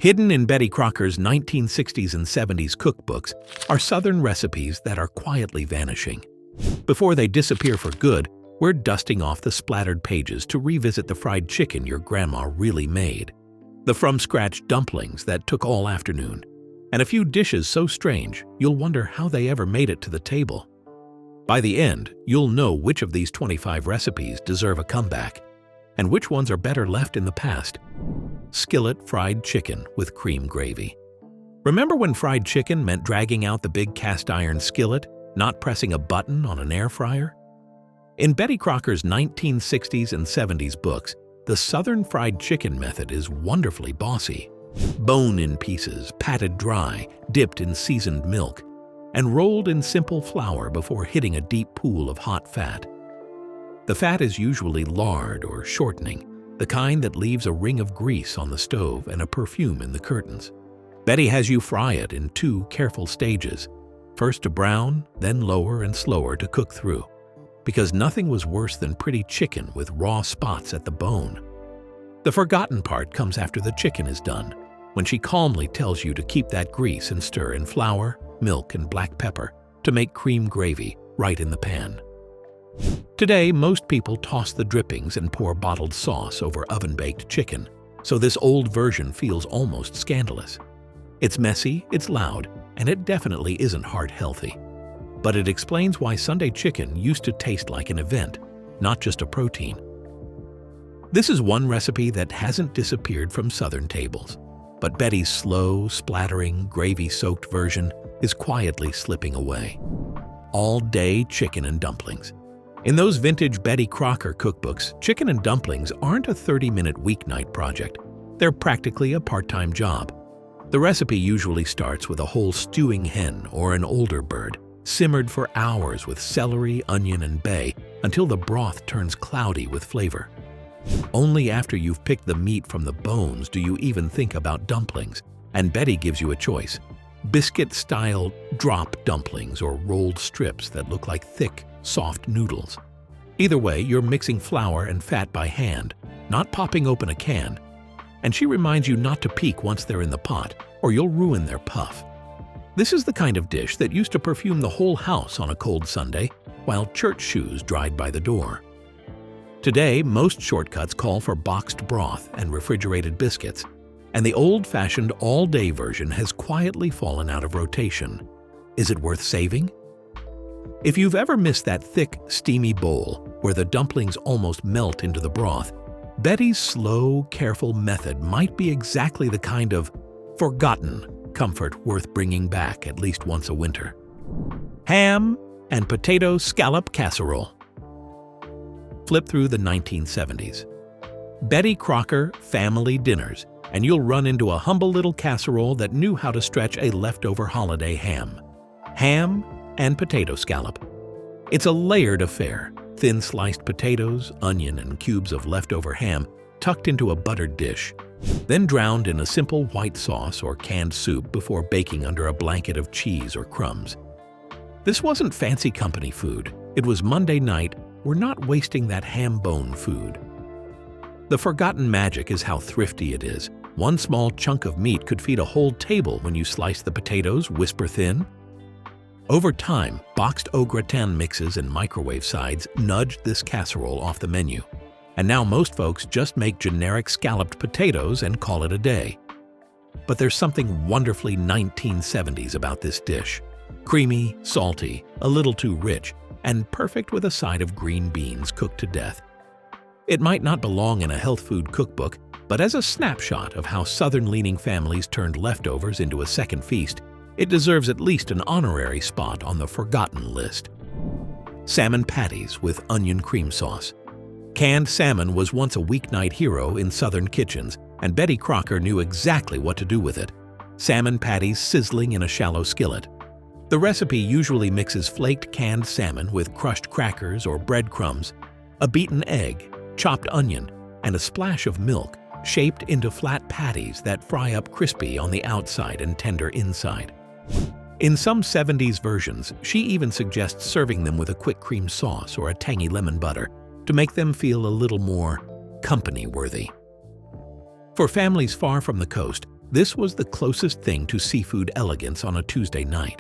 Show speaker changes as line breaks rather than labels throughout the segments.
Hidden in Betty Crocker's 1960s and 70s cookbooks are Southern recipes that are quietly vanishing. Before they disappear for good, we're dusting off the splattered pages to revisit the fried chicken your grandma really made, the from-scratch dumplings that took all afternoon, and a few dishes so strange you'll wonder how they ever made it to the table. By the end, you'll know which of these 25 recipes deserve a comeback, and which ones are better left in the past. Skillet fried chicken with cream gravy. Remember when fried chicken meant dragging out the big cast-iron skillet, not pressing a button on an air fryer? In Betty Crocker's 1960s and 70s books, the Southern fried chicken method is wonderfully bossy. Bone in pieces, patted dry, dipped in seasoned milk, and rolled in simple flour before hitting a deep pool of hot fat. The fat is usually lard or shortening, the kind that leaves a ring of grease on the stove and a perfume in the curtains. Betty has you fry it in 2 careful stages, first to brown, then lower and slower to cook through, because nothing was worse than pretty chicken with raw spots at the bone. The forgotten part comes after the chicken is done, when she calmly tells you to keep that grease and stir in flour, milk, and black pepper to make cream gravy right in the pan. Today, most people toss the drippings and pour bottled sauce over oven-baked chicken, so this old version feels almost scandalous. It's messy, it's loud, and it definitely isn't heart-healthy. But it explains why Sunday chicken used to taste like an event, not just a protein. This is one recipe that hasn't disappeared from Southern tables, but Betty's slow, splattering, gravy-soaked version is quietly slipping away. All-day chicken and dumplings. In those vintage Betty Crocker cookbooks, chicken and dumplings aren't a 30-minute weeknight project. They're practically a part-time job. The recipe usually starts with a whole stewing hen or an older bird, simmered for hours with celery, onion, and bay until the broth turns cloudy with flavor. Only after you've picked the meat from the bones do you even think about dumplings, and Betty gives you a choice: biscuit-style drop dumplings or rolled strips that look like thick, soft noodles. Either way, you're mixing flour and fat by hand, not popping open a can, and she reminds you not to peek once they're in the pot, or you'll ruin their puff. This is the kind of dish that used to perfume the whole house on a cold Sunday, while church shoes dried by the door. Today, most shortcuts call for boxed broth and refrigerated biscuits, and the old-fashioned all-day version has quietly fallen out of rotation. Is it worth saving? If you've ever missed that thick, steamy bowl where the dumplings almost melt into the broth, Betty's slow, careful method might be exactly the kind of forgotten comfort worth bringing back at least once a winter. Ham and potato scallop casserole. Flip through the 1970s. Betty Crocker family dinners, and you'll run into a humble little casserole that knew how to stretch a leftover holiday ham. Ham and potato scallop. It's a layered affair: thin sliced potatoes, onion, and cubes of leftover ham tucked into a buttered dish, then drowned in a simple white sauce or canned soup before baking under a blanket of cheese or crumbs. This wasn't fancy company food. It was Monday night. We're not wasting that ham bone food. The forgotten magic is how thrifty it is. One small chunk of meat could feed a whole table when you slice the potatoes whisper thin. Over time, boxed au gratin mixes and microwave sides nudged this casserole off the menu, and now most folks just make generic scalloped potatoes and call it a day. But there's something wonderfully 1970s about this dish. Creamy, salty, a little too rich, and perfect with a side of green beans cooked to death. It might not belong in a health food cookbook, but as a snapshot of how Southern-leaning families turned leftovers into a second feast, it deserves at least an honorary spot on the forgotten list. Salmon patties with onion cream sauce. Canned salmon was once a weeknight hero in Southern kitchens, and Betty Crocker knew exactly what to do with it. Salmon patties sizzling in a shallow skillet. The recipe usually mixes flaked canned salmon with crushed crackers or breadcrumbs, a beaten egg, chopped onion, and a splash of milk, shaped into flat patties that fry up crispy on the outside and tender inside. In some 70s versions, she even suggests serving them with a quick cream sauce or a tangy lemon butter to make them feel a little more company-worthy. For families far from the coast, this was the closest thing to seafood elegance on a Tuesday night.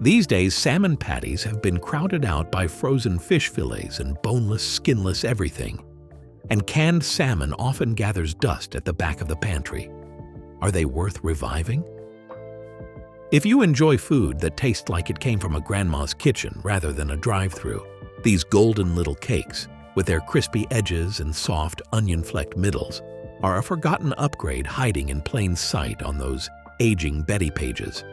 These days, salmon patties have been crowded out by frozen fish fillets and boneless, skinless everything. And canned salmon often gathers dust at the back of the pantry. Are they worth reviving? If you enjoy food that tastes like it came from a grandma's kitchen rather than a drive-thru, these golden little cakes, with their crispy edges and soft, onion-flecked middles, are a forgotten upgrade hiding in plain sight on those aging Betty pages.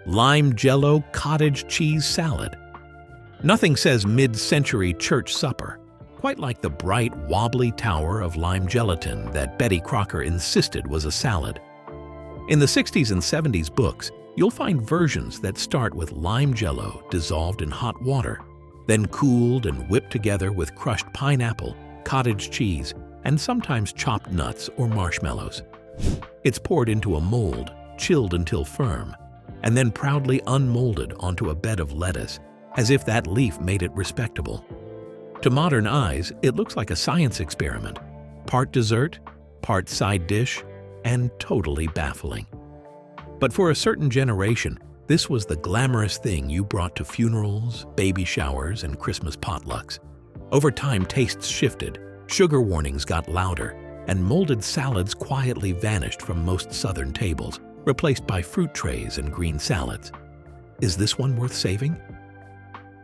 Lime Jell-O cottage cheese salad. Nothing says mid-century church supper quite like the bright, wobbly tower of lime gelatin that Betty Crocker insisted was a salad. In the 60s and 70s books, you'll find versions that start with lime Jell-O dissolved in hot water, then cooled and whipped together with crushed pineapple, cottage cheese, and sometimes chopped nuts or marshmallows. It's poured into a mold, chilled until firm, and then proudly unmolded onto a bed of lettuce, as if that leaf made it respectable. To modern eyes, it looks like a science experiment, part dessert, part side dish, and totally baffling. But for a certain generation, this was the glamorous thing you brought to funerals, baby showers, and Christmas potlucks. Over time, tastes shifted, sugar warnings got louder, and molded salads quietly vanished from most Southern tables, replaced by fruit trays and green salads. Is this one worth saving?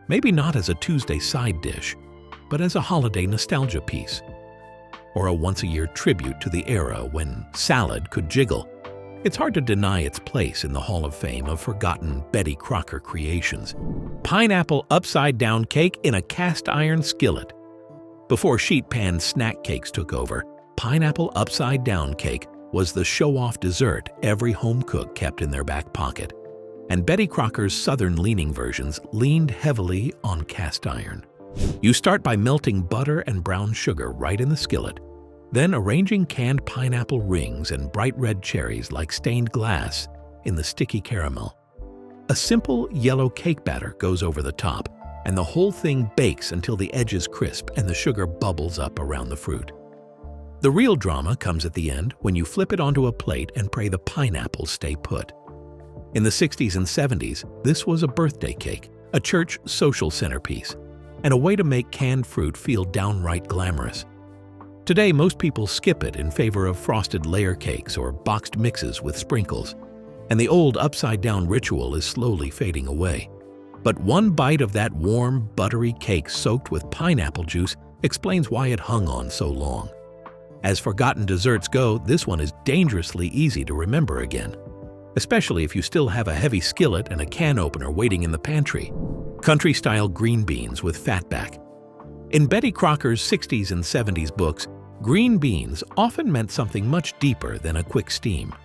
Maybe not as a Tuesday side dish, but as a holiday nostalgia piece, or a once-a-year tribute to the era when salad could jiggle. It's hard to deny its place in the Hall of Fame of forgotten Betty Crocker creations. Pineapple upside-down cake in a cast-iron skillet. Before sheet pan snack cakes took over, pineapple upside-down cake was the show-off dessert every home cook kept in their back pocket. And Betty Crocker's southern-leaning versions leaned heavily on cast iron. You start by melting butter and brown sugar right in the skillet, then arranging canned pineapple rings and bright red cherries like stained glass in the sticky caramel. A simple yellow cake batter goes over the top, and the whole thing bakes until the edge is crisp and the sugar bubbles up around the fruit. The real drama comes at the end when you flip it onto a plate and pray the pineapples stay put. In the 60s and 70s, this was a birthday cake, a church social centerpiece, and a way to make canned fruit feel downright glamorous. Today, most people skip it in favor of frosted layer cakes or boxed mixes with sprinkles, and the old upside-down ritual is slowly fading away. But one bite of that warm, buttery cake soaked with pineapple juice explains why it hung on so long. As forgotten desserts go, this one is dangerously easy to remember again, especially if you still have a heavy skillet and a can opener waiting in the pantry. Country-style green beans with Fatback. In Betty Crocker's 60s and 70s books, green beans often meant something much deeper than a quick steam.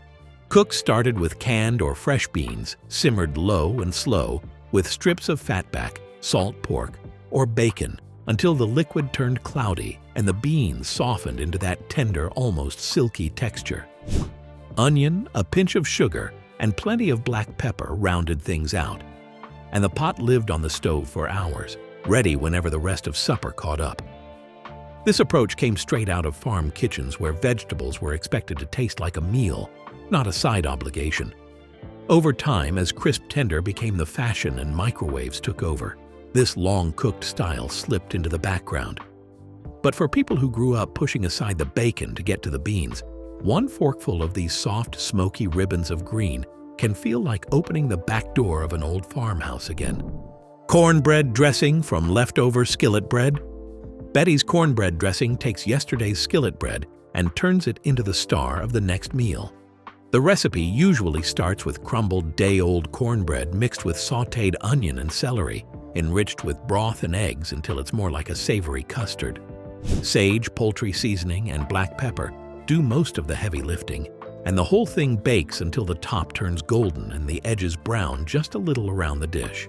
Cooks started with canned or fresh beans, simmered low and slow, with strips of fatback, salt pork, or bacon, until the liquid turned cloudy and the beans softened into that tender, almost silky texture. Onion, a pinch of sugar, and plenty of black pepper rounded things out, and the pot lived on the stove for hours, ready whenever the rest of supper caught up. This approach came straight out of farm kitchens where vegetables were expected to taste like a meal, not a side obligation. Over time, as crisp tender became the fashion and microwaves took over, this long-cooked style slipped into the background. But for people who grew up pushing aside the bacon to get to the beans, one forkful of these soft, smoky ribbons of green can feel like opening the back door of an old farmhouse again. Cornbread dressing from leftover skillet bread. Betty's cornbread dressing takes yesterday's skillet bread and turns it into the star of the next meal. The recipe usually starts with crumbled day-old cornbread mixed with sautéed onion and celery, enriched with broth and eggs until it's more like a savory custard. Sage, poultry seasoning, and black pepper do most of the heavy lifting, and the whole thing bakes until the top turns golden and the edges brown just a little around the dish.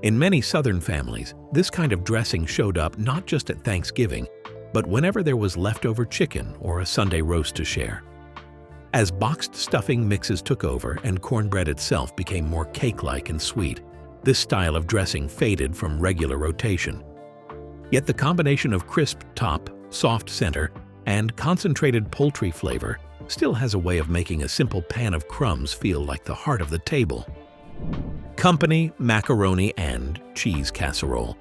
In many Southern families, this kind of dressing showed up not just at Thanksgiving, but whenever there was leftover chicken or a Sunday roast to share. As boxed stuffing mixes took over and cornbread itself became more cake-like and sweet, this style of dressing faded from regular rotation. Yet the combination of crisp top, soft center, and concentrated poultry flavor still has a way of making a simple pan of crumbs feel like the heart of the table. Company Macaroni and Cheese Casserole.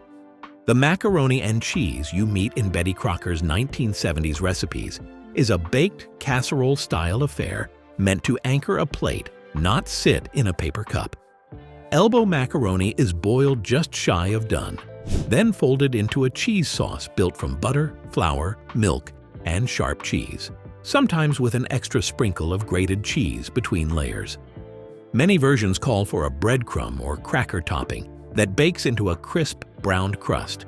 The macaroni and cheese you meet in Betty Crocker's 1970s recipes is a baked casserole-style affair meant to anchor a plate, not sit in a paper cup. Elbow macaroni is boiled just shy of done, then folded into a cheese sauce built from butter, flour, milk, and sharp cheese, sometimes with an extra sprinkle of grated cheese between layers. Many versions call for a breadcrumb or cracker topping that bakes into a crisp, browned crust,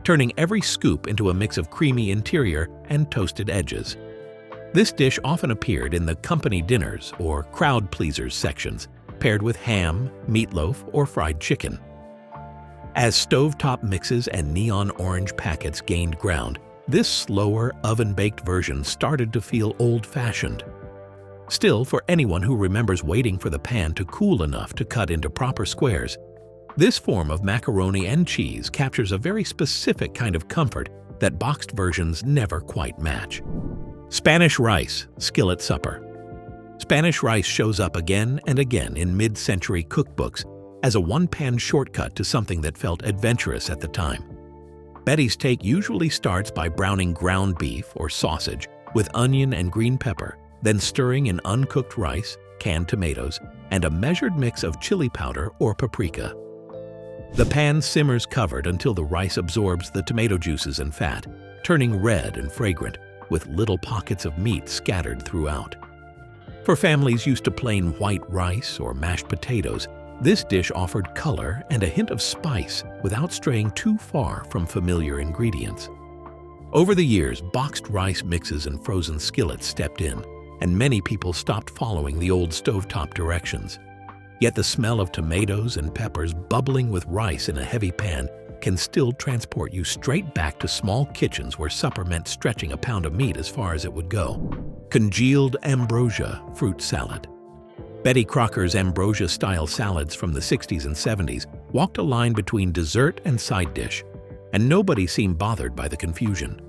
turning every scoop into a mix of creamy interior and toasted edges. This dish often appeared in the company dinners or crowd pleasers sections, paired with ham, meatloaf, or fried chicken. As stovetop mixes and neon orange packets gained ground, this slower, oven-baked version started to feel old-fashioned. Still, for anyone who remembers waiting for the pan to cool enough to cut into proper squares, this form of macaroni and cheese captures a very specific kind of comfort that boxed versions never quite match. Spanish rice, skillet supper. Spanish rice shows up again and again in mid-century cookbooks as a one-pan shortcut to something that felt adventurous at the time. Betty's take usually starts by browning ground beef or sausage with onion and green pepper, then stirring in uncooked rice, canned tomatoes, and a measured mix of chili powder or paprika. The pan simmers covered until the rice absorbs the tomato juices and fat, turning red and fragrant, with little pockets of meat scattered throughout. For families used to plain white rice or mashed potatoes, this dish offered color and a hint of spice without straying too far from familiar ingredients. Over the years, boxed rice mixes and frozen skillets stepped in, and many people stopped following the old stovetop directions. Yet the smell of tomatoes and peppers bubbling with rice in a heavy pan can still transport you straight back to small kitchens where supper meant stretching a pound of meat as far as it would go. Congealed Ambrosia fruit salad. Betty Crocker's Ambrosia-style salads from the 60s and 70s walked a line between dessert and side dish, and nobody seemed bothered by the confusion.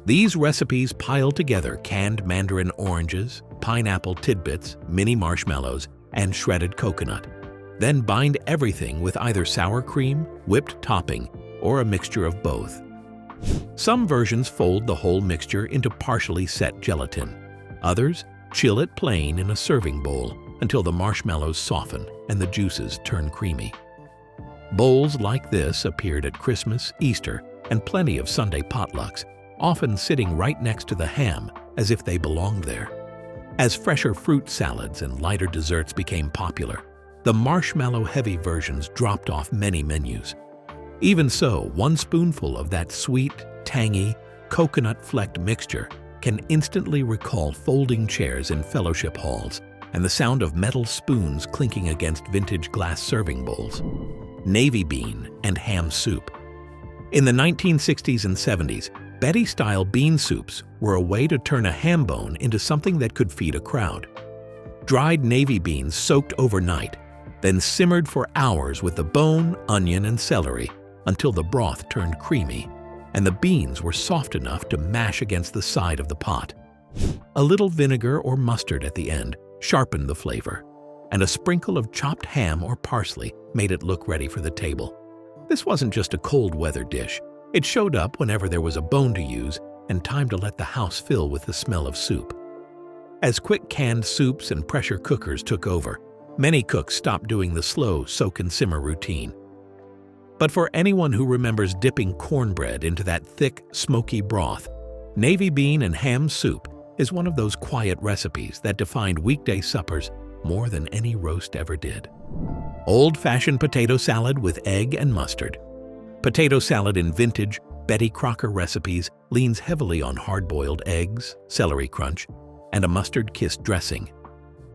These recipes pile together canned mandarin oranges, pineapple tidbits, mini marshmallows, and shredded coconut, then bind everything with either sour cream, whipped topping, or a mixture of both. Some versions fold the whole mixture into partially set gelatin. Others chill it plain in a serving bowl until the marshmallows soften and the juices turn creamy. Bowls like this appeared at Christmas, Easter, and plenty of Sunday potlucks, often sitting right next to the ham as if they belonged there. As fresher fruit salads and lighter desserts became popular, the marshmallow-heavy versions dropped off many menus. Even so, one spoonful of that sweet, tangy, coconut-flecked mixture can instantly recall folding chairs in fellowship halls and the sound of metal spoons clinking against vintage glass serving bowls. Navy bean and ham soup. In the 1960s and 70s, Betty-style bean soups were a way to turn a ham bone into something that could feed a crowd. Dried navy beans soaked overnight, then simmered for hours with the bone, onion, and celery until the broth turned creamy, and the beans were soft enough to mash against the side of the pot. A little vinegar or mustard at the end sharpened the flavor, and a sprinkle of chopped ham or parsley made it look ready for the table. This wasn't just a cold-weather dish. It showed up whenever there was a bone to use and time to let the house fill with the smell of soup. As quick canned soups and pressure cookers took over, many cooks stopped doing the slow soak and simmer routine. But for anyone who remembers dipping cornbread into that thick, smoky broth, navy bean and ham soup is one of those quiet recipes that defined weekday suppers more than any roast ever did. Old-fashioned potato salad with egg and mustard. Potato salad in vintage Betty Crocker recipes leans heavily on hard-boiled eggs, celery crunch, and a mustard-kissed dressing.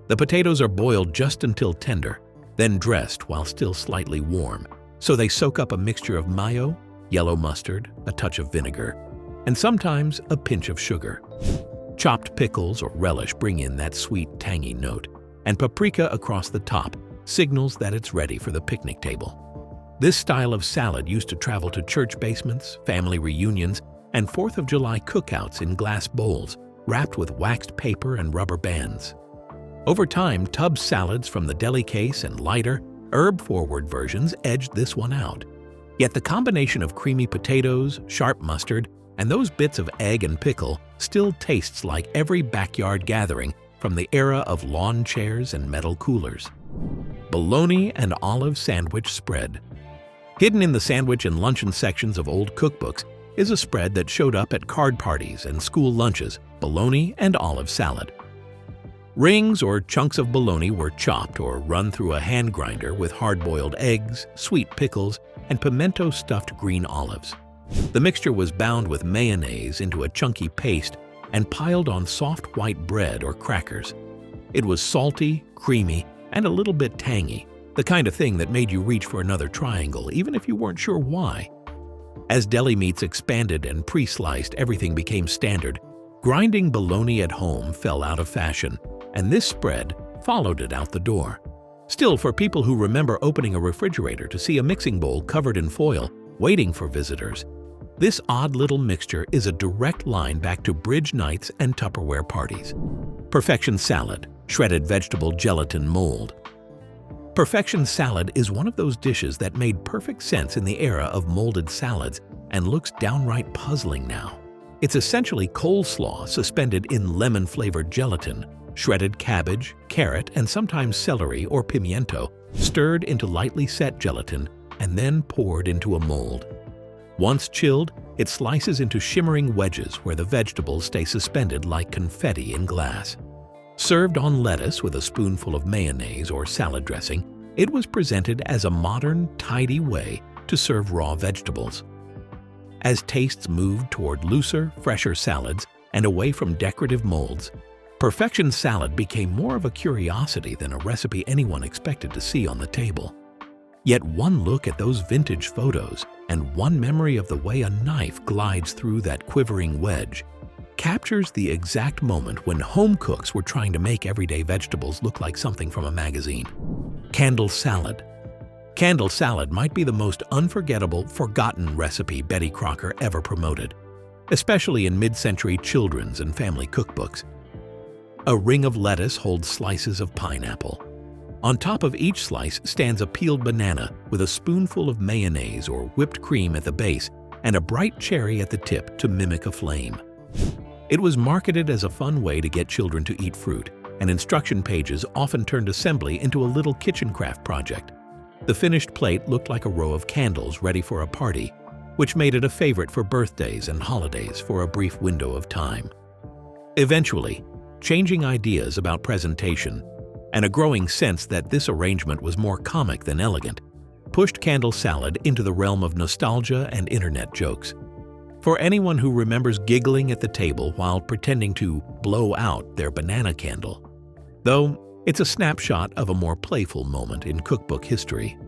The potatoes are boiled just until tender, then dressed while still slightly warm, so they soak up a mixture of mayo, yellow mustard, a touch of vinegar, and sometimes a pinch of sugar. Chopped pickles or relish bring in that sweet, tangy note, and paprika across the top signals that it's ready for the picnic table. This style of salad used to travel to church basements, family reunions, and 4th of July cookouts in glass bowls, wrapped with waxed paper and rubber bands. Over time, tub salads from the deli case and lighter, herb-forward versions edged this one out. Yet the combination of creamy potatoes, sharp mustard, and those bits of egg and pickle still tastes like every backyard gathering from the era of lawn chairs and metal coolers. Bologna and olive sandwich spread. Hidden in the sandwich and luncheon sections of old cookbooks is a spread that showed up at card parties and school lunches: bologna and olive salad. Rings or chunks of bologna were chopped or run through a hand grinder with hard-boiled eggs, sweet pickles, and pimento-stuffed green olives. The mixture was bound with mayonnaise into a chunky paste and piled on soft white bread or crackers. It was salty, creamy, and a little bit tangy, the kind of thing that made you reach for another triangle even if you weren't sure why. As deli meats expanded and pre-sliced, everything became standard. Grinding bologna at home fell out of fashion, and this spread followed it out the door. Still, for people who remember opening a refrigerator to see a mixing bowl covered in foil, waiting for visitors, this odd little mixture is a direct line back to bridge nights and Tupperware parties. Perfection salad, shredded vegetable gelatin mold. Perfection salad is one of those dishes that made perfect sense in the era of molded salads and looks downright puzzling now. It's essentially coleslaw suspended in lemon-flavored gelatin, shredded cabbage, carrot, and sometimes celery or pimiento, stirred into lightly set gelatin and then poured into a mold. Once chilled, it slices into shimmering wedges where the vegetables stay suspended like confetti in glass. Served on lettuce with a spoonful of mayonnaise or salad dressing, it was presented as a modern, tidy way to serve raw vegetables. As tastes moved toward looser, fresher salads and away from decorative molds, perfection salad became more of a curiosity than a recipe anyone expected to see on the table. Yet one look at those vintage photos and one memory of the way a knife glides through that quivering wedge captures the exact moment when home cooks were trying to make everyday vegetables look like something from a magazine. Candle salad. Candle salad might be the most unforgettable, forgotten recipe Betty Crocker ever promoted, especially in mid-century children's and family cookbooks. A ring of lettuce holds slices of pineapple. On top of each slice stands a peeled banana with a spoonful of mayonnaise or whipped cream at the base and a bright cherry at the tip to mimic a flame. It was marketed as a fun way to get children to eat fruit, and instruction pages often turned assembly into a little kitchen craft project. The finished plate looked like a row of candles ready for a party, which made it a favorite for birthdays and holidays for a brief window of time. Eventually, changing ideas about presentation and a growing sense that this arrangement was more comic than elegant pushed candle salad into the realm of nostalgia and internet jokes. For anyone who remembers giggling at the table while pretending to blow out their banana candle, though it's a snapshot of a more playful moment in cookbook history.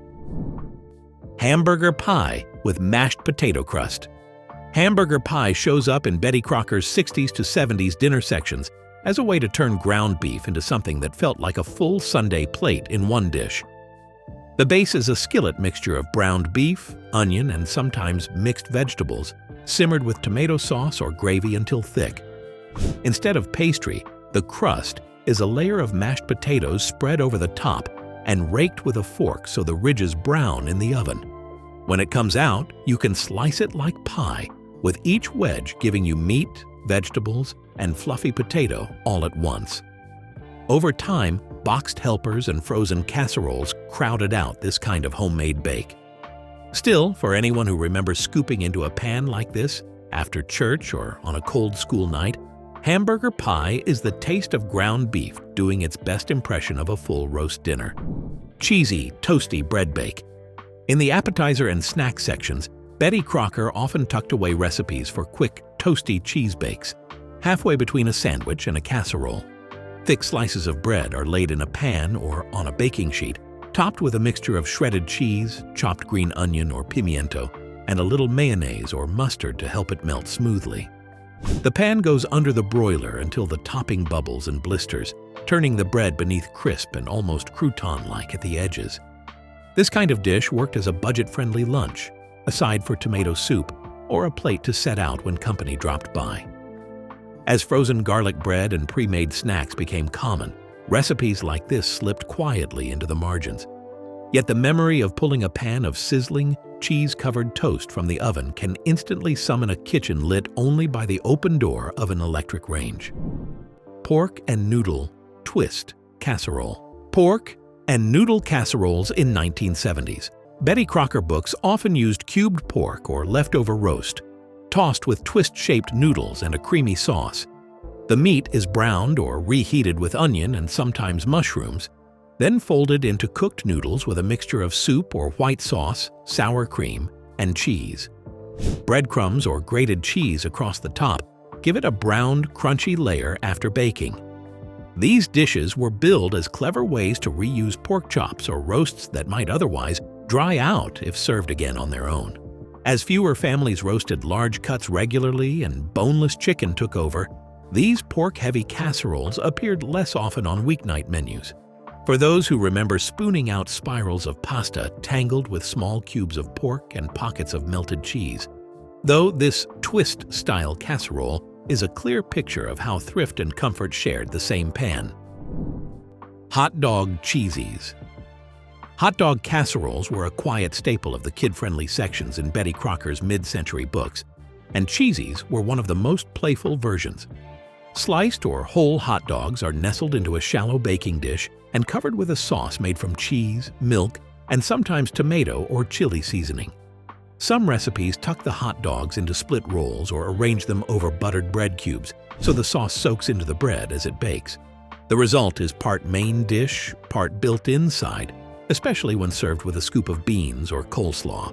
Hamburger pie with mashed potato crust. Hamburger pie shows up in Betty Crocker's 60s to 70s dinner sections as a way to turn ground beef into something that felt like a full Sunday plate in one dish. The base is a skillet mixture of browned beef, onion, and sometimes mixed vegetables, simmered with tomato sauce or gravy until thick. Instead of pastry, the crust is a layer of mashed potatoes spread over the top and raked with a fork so the ridges brown in the oven. When it comes out, you can slice it like pie, with each wedge giving you meat, vegetables, and fluffy potato all at once. Over time, boxed helpers and frozen casseroles crowded out this kind of homemade bake. Still, for anyone who remembers scooping into a pan like this after church or on a cold school night, hamburger pie is the taste of ground beef doing its best impression of a full roast dinner. Cheesy, toasty bread bake. In the appetizer and snack sections, Betty Crocker often tucked away recipes for quick, toasty cheese bakes, halfway between a sandwich and a casserole. Thick slices of bread are laid in a pan or on a baking sheet, topped with a mixture of shredded cheese, chopped green onion or pimiento, and a little mayonnaise or mustard to help it melt smoothly. The pan goes under the broiler until the topping bubbles and blisters, turning the bread beneath crisp and almost crouton-like at the edges. This kind of dish worked as a budget-friendly lunch, a side for tomato soup, or a plate to set out when company dropped by. As frozen garlic bread and pre-made snacks became common, recipes like this slipped quietly into the margins. Yet the memory of pulling a pan of sizzling, cheese-covered toast from the oven can instantly summon a kitchen lit only by the open door of an electric range. Pork and noodle twist casserole. Pork and noodle casseroles in 1970s. Betty Crocker books often used cubed pork or leftover roast, tossed with twist-shaped noodles and a creamy sauce. The meat is browned or reheated with onion and sometimes mushrooms, then folded into cooked noodles with a mixture of soup or white sauce, sour cream, and cheese. Breadcrumbs or grated cheese across the top give it a browned, crunchy layer after baking. These dishes were billed as clever ways to reuse pork chops or roasts that might otherwise dry out if served again on their own. As fewer families roasted large cuts regularly and boneless chicken took over, these pork-heavy casseroles appeared less often on weeknight menus. For those who remember spooning out spirals of pasta tangled with small cubes of pork and pockets of melted cheese. Though this twist-style casserole is a clear picture of how thrift and comfort shared the same pan. Hot dog Cheesies. Hot dog casseroles were a quiet staple of the kid-friendly sections in Betty Crocker's mid-century books, and Cheesies were one of the most playful versions. Sliced or whole hot dogs are nestled into a shallow baking dish and covered with a sauce made from cheese, milk, and sometimes tomato or chili seasoning. Some recipes tuck the hot dogs into split rolls or arrange them over buttered bread cubes so the sauce soaks into the bread as it bakes. The result is part main dish, part built-in side, especially when served with a scoop of beans or coleslaw.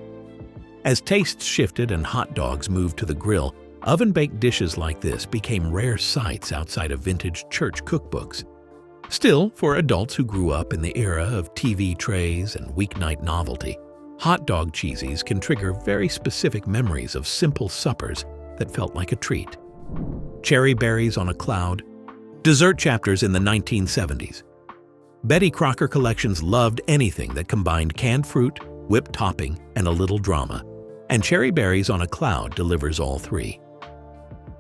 As tastes shifted and hot dogs moved to the grill, oven-baked dishes like this became rare sights outside of vintage church cookbooks. Still, for adults who grew up in the era of TV trays and weeknight novelty, hot dog cheesies can trigger very specific memories of simple suppers that felt like a treat. Cherry berries on a cloud. Dessert chapters in the 1970s. Betty Crocker collections loved anything that combined canned fruit, whipped topping, and a little drama, and Cherry Berries on a Cloud delivers all three.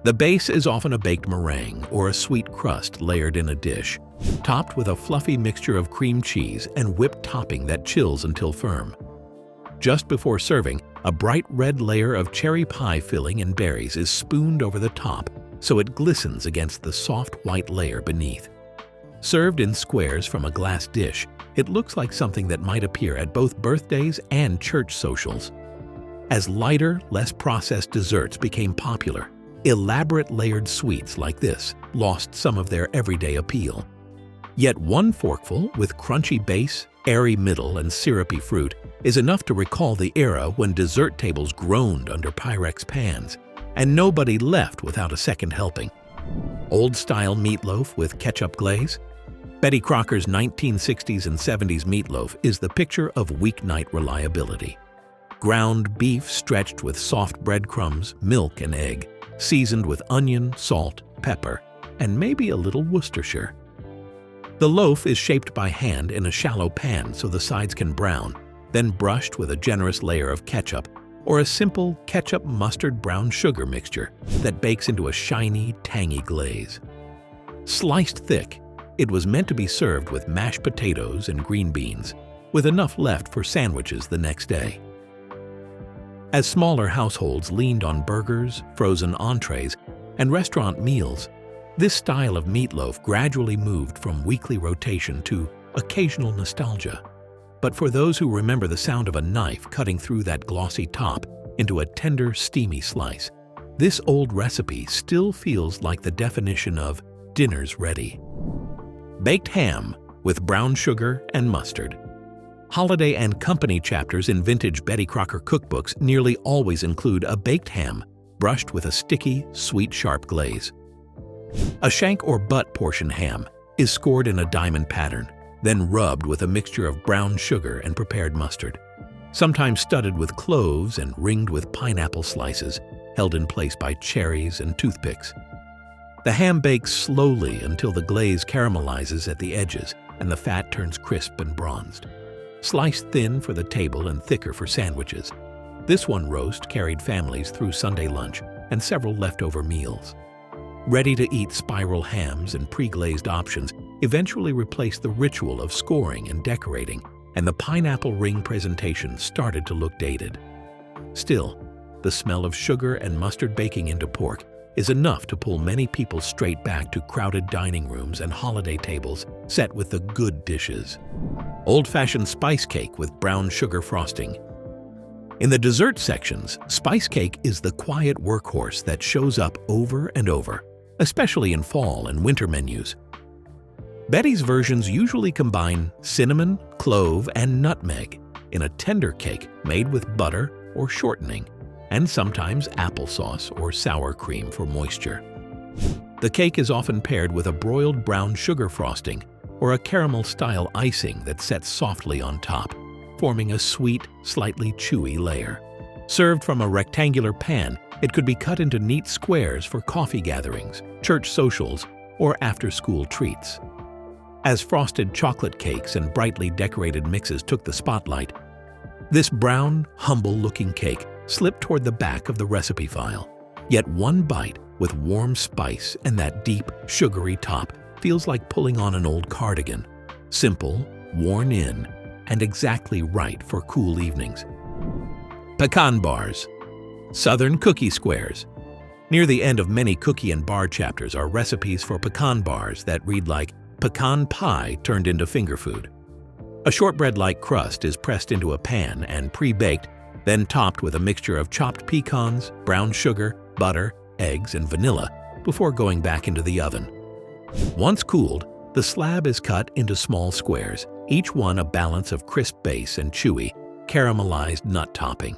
The base is often a baked meringue or a sweet crust layered in a dish, topped with a fluffy mixture of cream cheese and whipped topping that chills until firm. Just before serving, a bright red layer of cherry pie filling and berries is spooned over the top so it glistens against the soft white layer beneath. Served in squares from a glass dish, it looks like something that might appear at both birthdays and church socials. As lighter, less processed desserts became popular, elaborate layered sweets like this lost some of their everyday appeal. Yet one forkful with crunchy base, airy middle, and syrupy fruit is enough to recall the era when dessert tables groaned under Pyrex pans, and nobody left without a second helping. Old-style meatloaf with ketchup glaze. Betty Crocker's 1960s and 70s meatloaf is the picture of weeknight reliability. Ground beef stretched with soft breadcrumbs, milk, and egg, seasoned with onion, salt, pepper, and maybe a little Worcestershire. The loaf is shaped by hand in a shallow pan so the sides can brown, then brushed with a generous layer of ketchup or a simple ketchup mustard brown sugar mixture that bakes into a shiny, tangy glaze. Sliced thick, it was meant to be served with mashed potatoes and green beans, with enough left for sandwiches the next day. As smaller households leaned on burgers, frozen entrees, and restaurant meals, this style of meatloaf gradually moved from weekly rotation to occasional nostalgia. But for those who remember the sound of a knife cutting through that glossy top into a tender, steamy slice, this old recipe still feels like the definition of dinner's ready. Baked ham with brown sugar and mustard. Holiday and company chapters in vintage Betty Crocker cookbooks nearly always include a baked ham brushed with a sticky, sweet, sharp glaze. A shank or butt portion ham is scored in a diamond pattern, then rubbed with a mixture of brown sugar and prepared mustard, sometimes studded with cloves and ringed with pineapple slices, held in place by cherries and toothpicks. The ham bakes slowly until the glaze caramelizes at the edges and the fat turns crisp and bronzed. Sliced thin for the table and thicker for sandwiches, this one roast carried families through Sunday lunch and several leftover meals. Ready-to-eat spiral hams and pre-glazed options eventually replaced the ritual of scoring and decorating, and the pineapple ring presentation started to look dated. Still, the smell of sugar and mustard baking into pork is enough to pull many people straight back to crowded dining rooms and holiday tables set with the good dishes. Old-fashioned spice cake with brown sugar frosting. In the dessert sections, spice cake is the quiet workhorse that shows up over and over, especially in fall and winter menus. Betty's versions usually combine cinnamon, clove, and nutmeg in a tender cake made with butter or shortening, and sometimes applesauce or sour cream for moisture. The cake is often paired with a broiled brown sugar frosting or a caramel-style icing that sets softly on top, forming a sweet, slightly chewy layer. Served from a rectangular pan, it could be cut into neat squares for coffee gatherings, church socials, or after-school treats. As frosted chocolate cakes and brightly decorated mixes took the spotlight, this brown, humble-looking cake slipped toward the back of the recipe file. Yet one bite with warm spice and that deep, sugary top feels like pulling on an old cardigan. Simple, worn in, and exactly right for cool evenings. Pecan bars. Southern cookie squares. Near the end of many cookie and bar chapters are recipes for pecan bars that read like pecan pie turned into finger food. A shortbread-like crust is pressed into a pan and pre-baked, then topped with a mixture of chopped pecans, brown sugar, butter, eggs, and vanilla before going back into the oven. Once cooled, the slab is cut into small squares, each one a balance of crisp base and chewy, caramelized nut topping.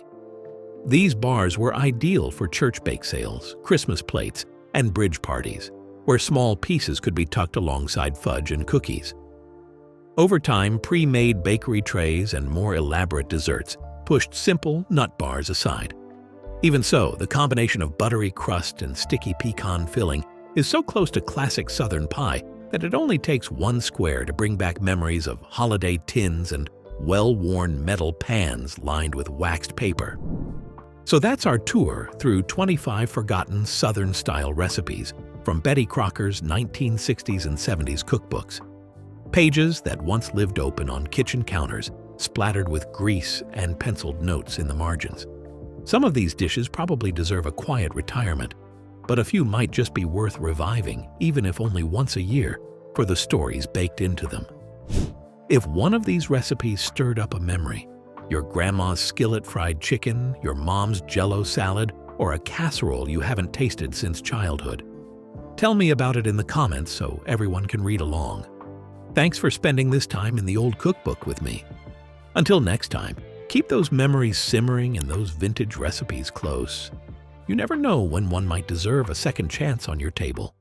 These bars were ideal for church bake sales, Christmas plates, and bridge parties, where small pieces could be tucked alongside fudge and cookies. Over time, pre-made bakery trays and more elaborate desserts pushed simple nut bars aside. Even so, the combination of buttery crust and sticky pecan filling is so close to classic Southern pie that it only takes one square to bring back memories of holiday tins and well-worn metal pans lined with waxed paper. So that's our tour through 25 forgotten Southern-style recipes from Betty Crocker's 1960s and 70s cookbooks. Pages that once lived open on kitchen counters, splattered with grease and penciled notes in the margins. Some of these dishes probably deserve a quiet retirement, but a few might just be worth reviving, even if only once a year, for the stories baked into them. If one of these recipes stirred up a memory, your grandma's skillet fried chicken, your mom's Jell-O salad, or a casserole you haven't tasted since childhood, tell me about it in the comments so everyone can read along. Thanks for spending this time in the old cookbook with me. Until next time, keep those memories simmering and those vintage recipes close. You never know when one might deserve a second chance on your table.